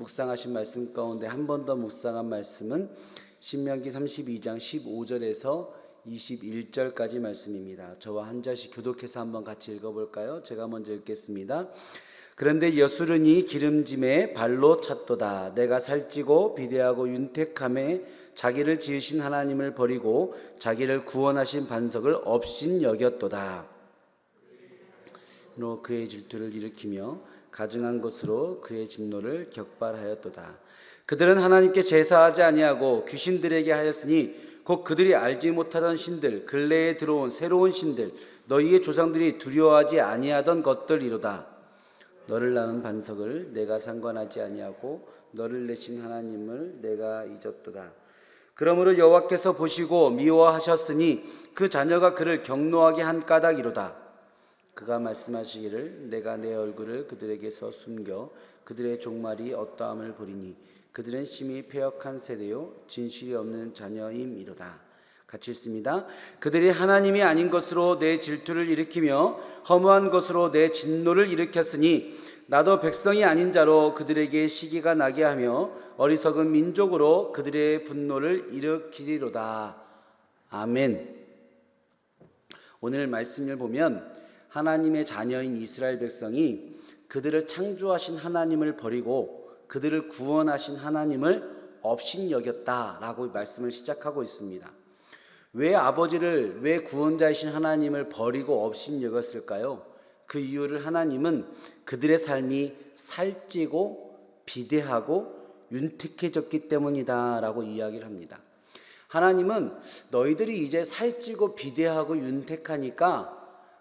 묵상하신 말씀 가운데 한 번 더 묵상한 말씀은 신명기 32장 15절에서 21절까지 말씀입니다. 저와 한 절씩 교독해서 한번 같이 읽어볼까요? 제가 먼저 읽겠습니다. 그런데 여수르니 기름짐에 발로 찼도다. 내가 살찌고 비대하고 윤택함에 자기를 지으신 하나님을 버리고 자기를 구원하신 반석을 업신 여겼도다. 그의 질투를 일으키며 가증한 것으로 그의 진노를 격발하였도다. 그들은 하나님께 제사하지 아니하고 귀신들에게 하였으니 곧 그들이 알지 못하던 신들, 근래에 들어온 새로운 신들, 너희의 조상들이 두려워하지 아니하던 것들이로다. 너를 낳은 반석을 내가 상관하지 아니하고 너를 내신 하나님을 내가 잊었도다. 그러므로 여호와께서 보시고 미워하셨으니 그 자녀가 그를 경노하게 한 까닭이로다. 그가 말씀하시기를 내가 내 얼굴을 그들에게서 숨겨 그들의 종말이 어떠함을 보리니 그들은 심히 패역한 세대요 진실이 없는 자녀임이로다. 같이 읽습니다. 그들이 하나님이 아닌 것으로 내 질투를 일으키며 허무한 것으로 내 진노를 일으켰으니 나도 백성이 아닌 자로 그들에게 시기가 나게 하며 어리석은 민족으로 그들의 분노를 일으키리로다. 아멘. 오늘 말씀을 보면 하나님의 자녀인 이스라엘 백성이 그들을 창조하신 하나님을 버리고 그들을 구원하신 하나님을 업신여겼다라고 말씀을 시작하고 있습니다. 왜 구원자이신 하나님을 버리고 업신여겼을까요? 그 이유를 하나님은 그들의 삶이 살찌고 비대하고 윤택해졌기 때문이다 라고 이야기를 합니다. 하나님은 너희들이 이제 살찌고 비대하고 윤택하니까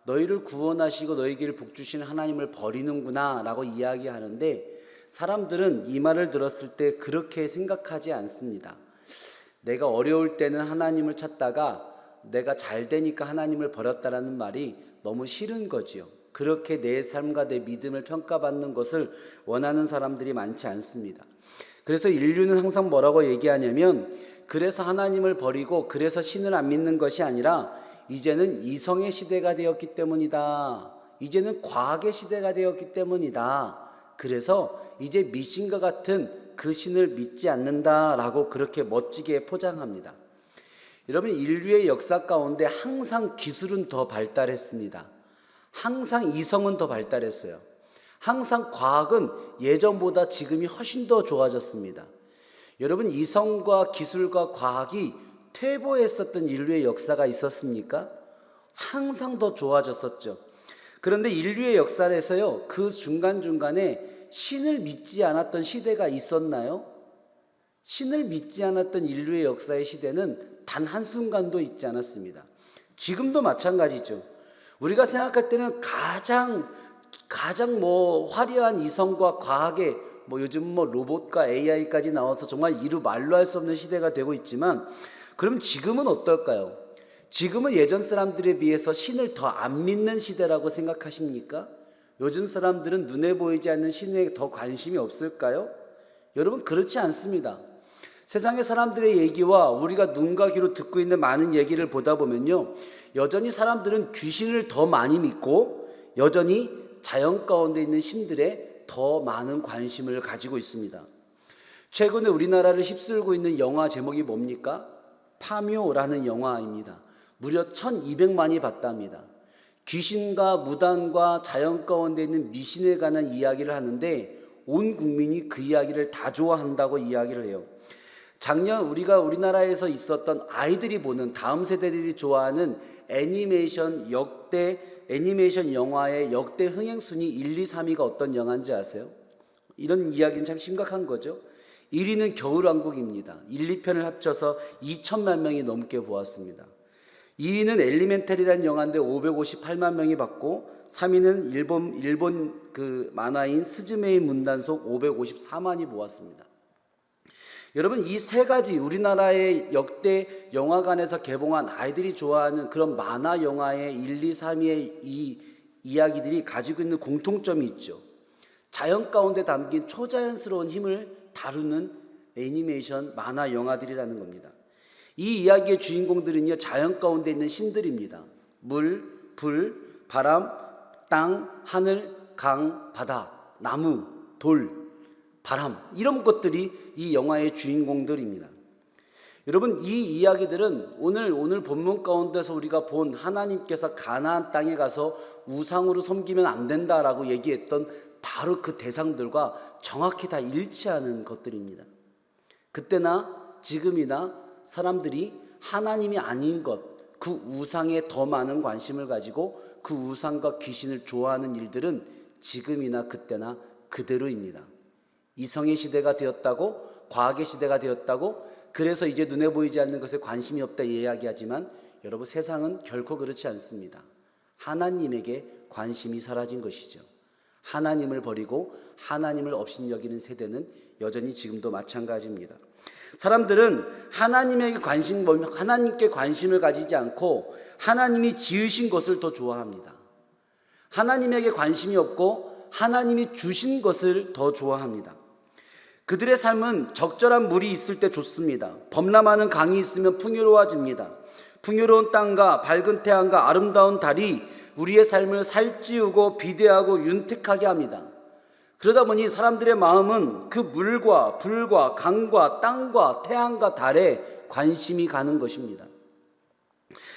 너희를 구원하시고 너희에게 복 주신 하나님을 버리는구나 라고 이야기하는데 사람들은 이 말을 들었을 때 그렇게 생각하지 않습니다. 내가 어려울 때는 하나님을 찾다가 내가 잘 되니까 하나님을 버렸다라는 말이 너무 싫은 거지요. 그렇게 내 삶과 내 믿음을 평가받는 것을 원하는 사람들이 많지 않습니다. 그래서 인류는 항상 뭐라고 얘기하냐면 그래서 하나님을 버리고 그래서 신을 안 믿는 것이 아니라 이제는 이성의 시대가 되었기 때문이다. 이제는 과학의 시대가 되었기 때문이다. 그래서 이제 미신과 같은 그 신을 믿지 않는다라고 그렇게 멋지게 포장합니다. 여러분, 인류의 역사 가운데 항상 기술은 더 발달했습니다. 항상 이성은 더 발달했어요. 항상 과학은 예전보다 지금이 훨씬 더 좋아졌습니다. 여러분, 이성과 기술과 과학이 퇴보했었던 인류의 역사가 있었습니까? 항상 더 좋아졌었죠. 그런데 인류의 역사에서요, 그 중간중간에 신을 믿지 않았던 시대가 있었나요? 신을 믿지 않았던 인류의 역사의 시대는 단 한순간도 있지 않았습니다. 지금도 마찬가지죠. 우리가 생각할 때는 가장 화려한 이성과 과학의 요즘 로봇과 AI까지 나와서 정말 이루 말로 할 수 없는 시대가 되고 있지만 그럼 지금은 어떨까요? 지금은 예전 사람들에 비해서 신을 더 안 믿는 시대라고 생각하십니까? 요즘 사람들은 눈에 보이지 않는 신에 더 관심이 없을까요? 여러분, 그렇지 않습니다. 세상의 사람들의 얘기와 우리가 눈과 귀로 듣고 있는 많은 얘기를 보다 보면요, 여전히 사람들은 귀신을 더 많이 믿고 여전히 자연 가운데 있는 신들에 더 많은 관심을 가지고 있습니다. 최근에 우리나라를 휩쓸고 있는 영화 제목이 뭡니까? 파묘라는 영화입니다. 무려 1200만이 봤답니다. 귀신과 무당과 자연 가운데 있는 미신에 관한 이야기를 하는데 온 국민이 그 이야기를 다 좋아한다고 이야기를 해요. 작년 우리나라에서 있었던 아이들이 보는, 다음 세대들이 좋아하는 애니메이션 영화의 역대 흥행순위 1, 2, 3위가 어떤 영화인지 아세요? 이런 이야기는 참 심각한 거죠. 1위는 겨울왕국입니다. 1, 2편을 합쳐서 2천만 명이 넘게 보았습니다. 2위는 엘리멘탈이라는 영화인데 558만 명이 봤고, 3위는 일본 그 만화인 스즈메의 문단속 554만이 보았습니다. 여러분, 이 세 가지 우리나라의 역대 영화관에서 개봉한 아이들이 좋아하는 그런 만화 영화의 1, 2, 3위의 이 이야기들이 가지고 있는 공통점이 있죠. 자연 가운데 담긴 초자연스러운 힘을 다루는 애니메이션 만화 영화들이라는 겁니다. 이 이야기의 주인공들은요, 자연 가운데 있는 신들입니다. 물, 불, 바람, 땅, 하늘, 강, 바다, 나무, 돌, 바람, 이런 것들이 이 영화의 주인공들입니다. 여러분, 이 이야기들은 오늘 본문 가운데서 우리가 본 하나님께서 가나안 땅에 가서 우상으로 섬기면 안 된다라고 얘기했던 바로 그 대상들과 정확히 다 일치하는 것들입니다. 그때나 지금이나 사람들이 하나님이 아닌 것, 그 우상에 더 많은 관심을 가지고 그 우상과 귀신을 좋아하는 일들은 지금이나 그때나 그대로입니다. 이성의 시대가 되었다고, 과학의 시대가 되었다고, 그래서 이제 눈에 보이지 않는 것에 관심이 없다 이야기하지만 여러분, 세상은 결코 그렇지 않습니다. 하나님에게 관심이 사라진 것이죠. 하나님을 버리고 하나님을 업신여기는 세대는 여전히 지금도 마찬가지입니다. 사람들은 하나님께 관심을 가지지 않고 하나님이 지으신 것을 더 좋아합니다. 하나님에게 관심이 없고 하나님이 주신 것을 더 좋아합니다. 그들의 삶은 적절한 물이 있을 때 좋습니다. 범람하는 강이 있으면 풍요로워집니다. 풍요로운 땅과 밝은 태양과 아름다운 달이 우리의 삶을 살찌우고 비대하고 윤택하게 합니다. 그러다 보니 사람들의 마음은 그 물과 불과 강과 땅과 태양과 달에 관심이 가는 것입니다.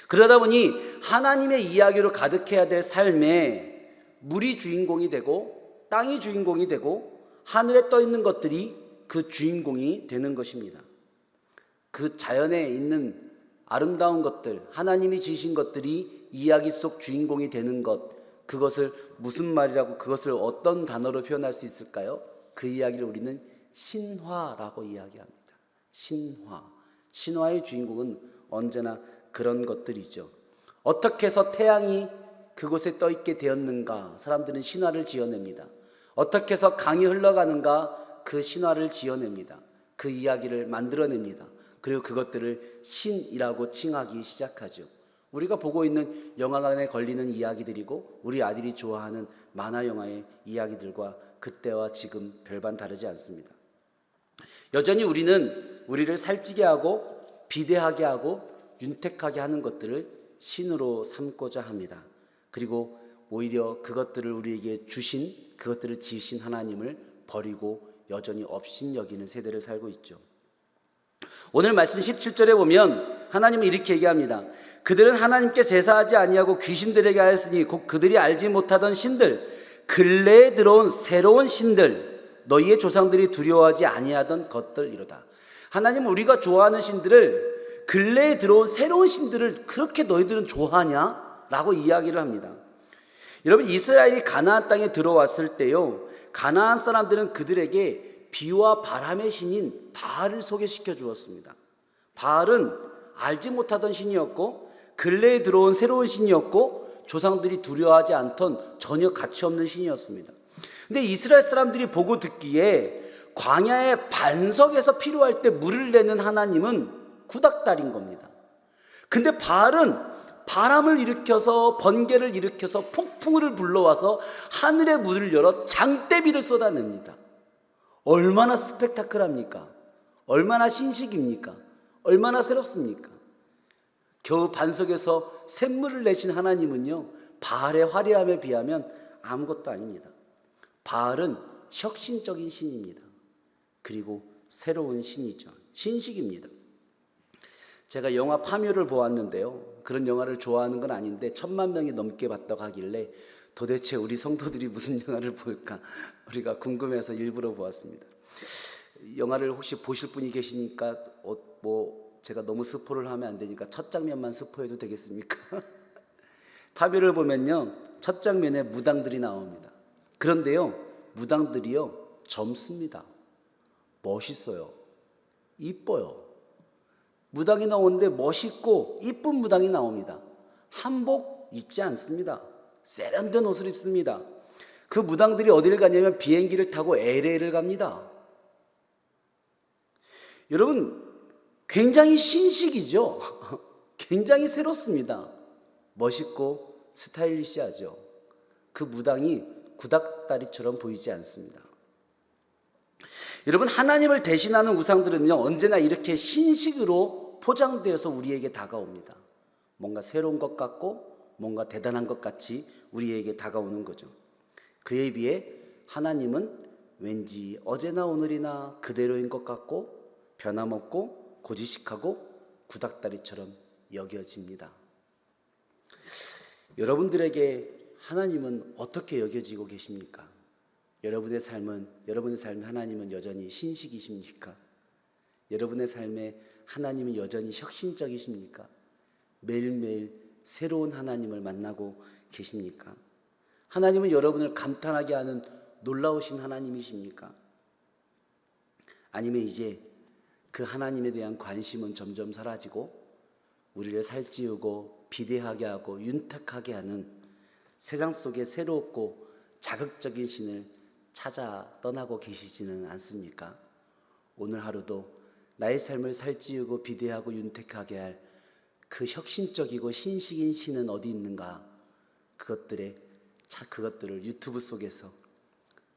그러다 보니 하나님의 이야기로 가득해야 될 삶에 물이 주인공이 되고 땅이 주인공이 되고 하늘에 떠 있는 것들이 그 주인공이 되는 것입니다. 그 자연에 있는 아름다운 것들, 하나님이 지으신 것들이 이야기 속 주인공이 되는 것, 그것을 무슨 말이라고, 그것을 어떤 단어로 표현할 수 있을까요? 그 이야기를 우리는 신화라고 이야기합니다. 신화. 신화의 주인공은 언제나 그런 것들이죠. 어떻게 해서 태양이 그곳에 떠 있게 되었는가? 사람들은 신화를 지어냅니다. 어떻게 해서 강이 흘러가는가? 그 신화를 지어냅니다. 그 이야기를 만들어냅니다. 그리고 그것들을 신이라고 칭하기 시작하죠. 우리가 보고 있는 영화관에 걸리는 이야기들이고 우리 아들이 좋아하는 만화 영화의 이야기들과 그때와 지금 별반 다르지 않습니다. 여전히 우리는 우리를 살찌게 하고 비대하게 하고 윤택하게 하는 것들을 신으로 삼고자 합니다. 그리고 오히려 그것들을 우리에게 주신, 그것들을 지으신 하나님을 버리고 여전히 업신여기는 세대를 살고 있죠. 오늘 말씀 17절에 보면 하나님은 이렇게 얘기합니다. 그들은 하나님께 제사하지 아니하고 귀신들에게 하였으니 곧 그들이 알지 못하던 신들, 근래에 들어온 새로운 신들, 너희의 조상들이 두려워하지 아니하던 것들이로다. 하나님은 우리가 좋아하는 신들을, 근래에 들어온 새로운 신들을 그렇게 너희들은 좋아하냐? 라고 이야기를 합니다. 여러분, 이스라엘이 가나안 땅에 들어왔을 때요, 가나안 사람들은 그들에게 비와 바람의 신인 바알을 소개시켜 주었습니다. 바알은 알지 못하던 신이었고 근래에 들어온 새로운 신이었고 조상들이 두려워하지 않던 전혀 가치 없는 신이었습니다. 근데 이스라엘 사람들이 보고 듣기에 광야의 반석에서 필요할 때 물을 내는 하나님은 구닥다리인 겁니다. 근데 바알은 바람을 일으켜서 번개를 일으켜서 폭풍을 불러와서 하늘의 문을 열어 장대비를 쏟아냅니다. 얼마나 스펙타클합니까? 얼마나 신식입니까? 얼마나 새롭습니까? 겨우 반석에서 샘물을 내신 하나님은요, 바알의 화려함에 비하면 아무것도 아닙니다. 바알은 혁신적인 신입니다. 그리고 새로운 신이죠. 신식입니다. 제가 영화 파묘를 보았는데요, 그런 영화를 좋아하는 건 아닌데 1000만 명이 넘게 봤다고 하길래 도대체 우리 성도들이 무슨 영화를 볼까 우리가 궁금해서 일부러 보았습니다. 영화를 혹시 보실 분이 계시니까 제가 너무 스포를 하면 안 되니까 첫 장면만 스포해도 되겠습니까? 파묘를 보면요, 첫 장면에 무당들이 나옵니다. 그런데요, 무당들이요 젊습니다. 멋있어요. 이뻐요. 무당이 나오는데 멋있고 이쁜 무당이 나옵니다. 한복 입지 않습니다. 세련된 옷을 입습니다. 그 무당들이 어디를 가냐면 비행기를 타고 LA를 갑니다. 여러분, 굉장히 신식이죠. 굉장히 새롭습니다. 멋있고 스타일리시하죠. 그 무당이 구닥다리처럼 보이지 않습니다. 여러분, 하나님을 대신하는 우상들은요, 언제나 이렇게 신식으로 포장되어서 우리에게 다가옵니다. 뭔가 새로운 것 같고 뭔가 대단한 것 같이 우리에게 다가오는 거죠. 그에 비해 하나님은 왠지 어제나 오늘이나 그대로인 것 같고 변함없고 고지식하고 구닥다리처럼 여겨집니다. 여러분들에게 하나님은 어떻게 여겨지고 계십니까? 여러분의 삶이 하나님은 여전히 신식이십니까? 여러분의 삶에 하나님은 여전히 혁신적이십니까? 매일매일 새로운 하나님을 만나고 계십니까? 하나님은 여러분을 감탄하게 하는 놀라우신 하나님이십니까? 아니면 이제 그 하나님에 대한 관심은 점점 사라지고 우리를 살찌우고 비대하게 하고 윤택하게 하는 세상 속의 새롭고 자극적인 신을 찾아 떠나고 계시지는 않습니까? 오늘 하루도 나의 삶을 살찌우고 비대하고 윤택하게 할 그 혁신적이고 신식인 신은 어디 있는가? 그것들을 유튜브 속에서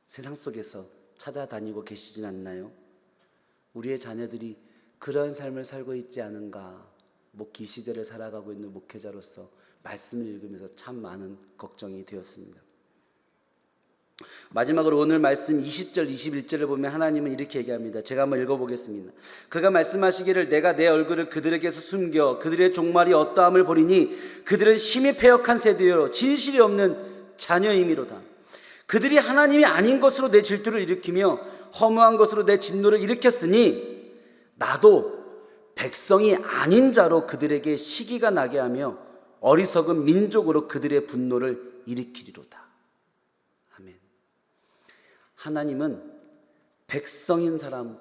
세상 속에서 찾아다니고 계시진 않나요? 우리의 자녀들이 그러한 삶을 살고 있지 않은가? 이 시대를 살아가고 있는 목회자로서 말씀을 읽으면서 참 많은 걱정이 되었습니다. 마지막으로 오늘 말씀 20절 21절을 보면 하나님은 이렇게 얘기합니다. 제가 한번 읽어보겠습니다. 그가 말씀하시기를 내가 내 얼굴을 그들에게서 숨겨 그들의 종말이 어떠함을 보리니 그들은 심히 패역한 세대요 진실이 없는 자녀임이로다. 그들이 하나님이 아닌 것으로 내 질투를 일으키며 허무한 것으로 내 진노를 일으켰으니 나도 백성이 아닌 자로 그들에게 시기가 나게 하며 어리석은 민족으로 그들의 분노를 일으키리로다. 아멘. 하나님은 백성인 사람,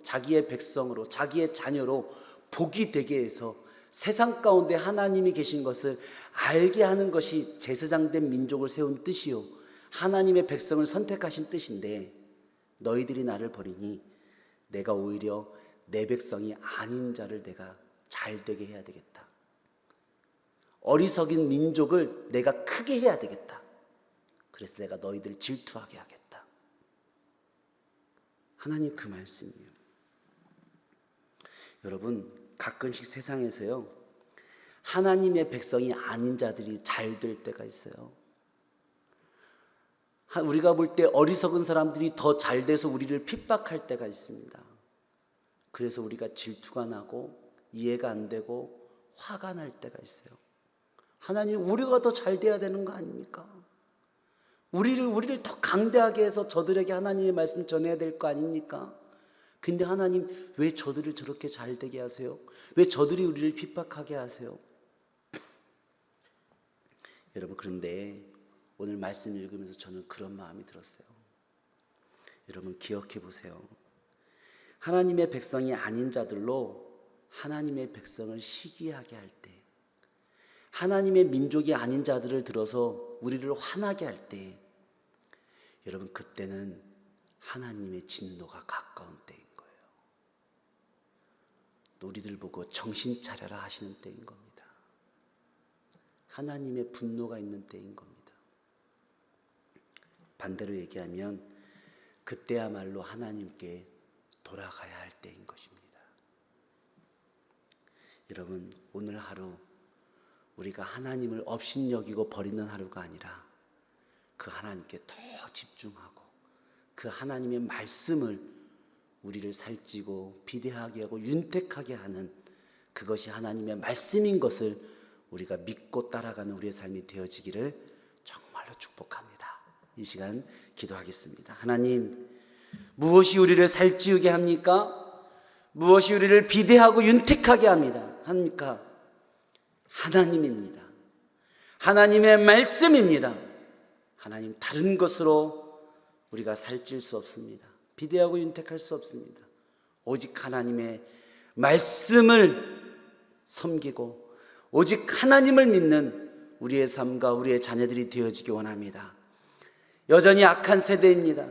자기의 백성으로, 자기의 자녀로 복이 되게 해서 세상 가운데 하나님이 계신 것을 알게 하는 것이 제사장된 민족을 세운 뜻이요 하나님의 백성을 선택하신 뜻인데, 너희들이 나를 버리니 내가 오히려 내 백성이 아닌 자를 내가 잘 되게 해야 되겠다. 어리석인 민족을 내가 크게 해야 되겠다. 그래서 내가 너희들을 질투하게 하겠다. 하나님 그 말씀이에요. 여러분, 가끔씩 세상에서요, 하나님의 백성이 아닌 자들이 잘 될 때가 있어요. 우리가 볼 때 어리석은 사람들이 더 잘 돼서 우리를 핍박할 때가 있습니다. 그래서 우리가 질투가 나고 이해가 안 되고 화가 날 때가 있어요. 하나님, 우리가 더 잘 돼야 되는 거 아닙니까? 우리를 더 강대하게 해서 저들에게 하나님의 말씀 전해야 될 거 아닙니까? 근데 하나님, 왜 저들을 저렇게 잘 되게 하세요? 왜 저들이 우리를 핍박하게 하세요? 여러분, 그런데 오늘 말씀 읽으면서 저는 그런 마음이 들었어요. 여러분, 기억해 보세요. 하나님의 백성이 아닌 자들로 하나님의 백성을 시기하게 할 때, 하나님의 민족이 아닌 자들을 들어서 우리를 화나게 할 때, 여러분, 그때는 하나님의 진노가 가까운 때인 거예요. 또 우리들 보고 정신 차려라 하시는 때인 겁니다. 하나님의 분노가 있는 때인 겁니다. 반대로 얘기하면 그때야말로 하나님께 돌아가야 할 때인 것입니다. 여러분, 오늘 하루 우리가 하나님을 업신여기고 버리는 하루가 아니라 그 하나님께 더 집중하고 그 하나님의 말씀을 우리를 살찌고 비대하게 하고 윤택하게 하는, 그것이 하나님의 말씀인 것을 우리가 믿고 따라가는 우리의 삶이 되어지기를 정말로 축복합니다. 이 시간 기도하겠습니다. 하나님, 무엇이 우리를 살찌우게 합니까? 무엇이 우리를 비대하고 윤택하게 합니까? 하나님입니다. 하나님의 말씀입니다. 하나님, 다른 것으로 우리가 살찔 수 없습니다. 비대하고 윤택할 수 없습니다. 오직 하나님의 말씀을 섬기고 오직 하나님을 믿는 우리의 삶과 우리의 자녀들이 되어지기 원합니다. 여전히 악한 세대입니다.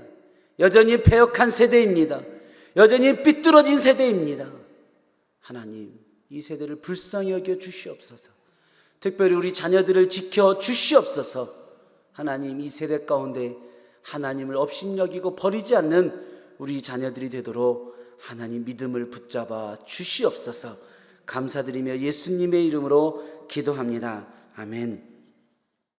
여전히 패역한 세대입니다. 여전히 삐뚤어진 세대입니다. 하나님, 이 세대를 불쌍히 여겨 주시옵소서. 특별히 우리 자녀들을 지켜 주시옵소서. 하나님, 이 세대 가운데 하나님을 업신여기고 버리지 않는 우리 자녀들이 되도록 하나님 믿음을 붙잡아 주시옵소서. 감사드리며 예수님의 이름으로 기도합니다. 아멘.